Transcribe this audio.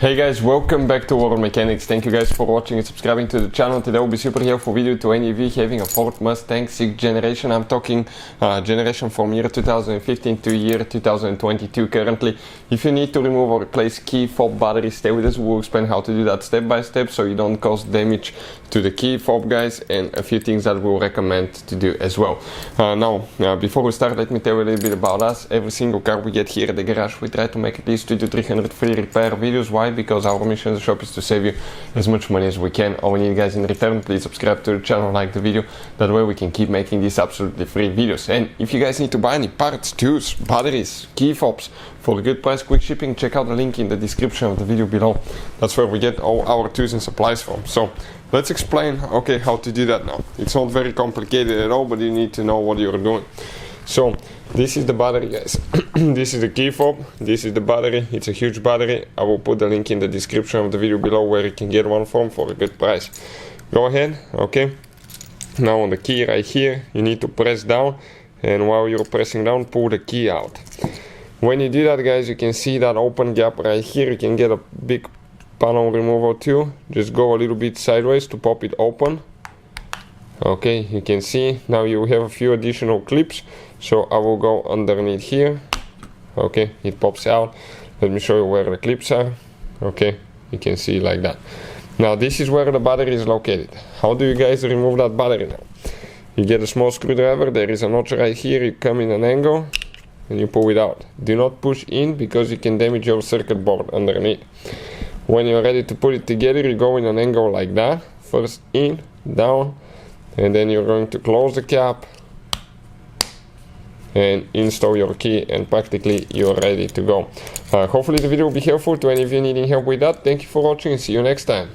Hey guys, welcome back to World Mechanics. Thank you guys for watching and subscribing to the channel. Today will be super helpful video to any of you having a Ford Mustang 6th generation. I'm talking generation from year 2015 to year 2022 currently. If you need to remove or replace key fob batteries, stay with us. We'll explain how to do that step by step so you don't cause damage to the key fob guys, and a few things that we'll recommend to do as well. Before we start, let me tell you a little bit about us. Every single car we get here at the garage, we try to make at least 200 to 300 free repair videos. Why? Because our mission as a shop is to save you as much money as we can. All we need, guys, in return, please subscribe to the channel, like the video. That way we can keep making these absolutely free videos. And if you guys need to buy any parts, tools, batteries, key fobs for a good price, quick shipping, check out the link in the description of the video below. That's where we get all our tools and supplies from. So let's explain how to do that now. It's not very complicated at all, but you need to know what you're doing. So this is the battery, guys. This is the key fob, this is the battery. It's a huge battery. I will put the link in the description of the video below where you can get one from for a good price. Go ahead, okay. Now on the key right here, you need to press down, and while you're pressing down, pull the key out. When you do that, guys, you can see that open gap right here. You can get a big panel removal tool. Just go a little bit sideways to pop it open. Okay, you can see now you have a few additional clips, so I will go underneath here. Okay, it pops out. Let me show you where the clips are. Okay, you can see like that. Now this is where the battery is located. How do you guys remove that battery now? You get a small screwdriver, there is a notch right here, you come in an angle and you pull it out. Do not push in because you can damage your circuit board underneath. When you're ready to put it together, you go in an angle like that. First in, down, and then you're going to close the cap and install your key, and practically you're ready to go. Hopefully the video will be helpful to any of you needing help with that. Thank you for watching and see you next time.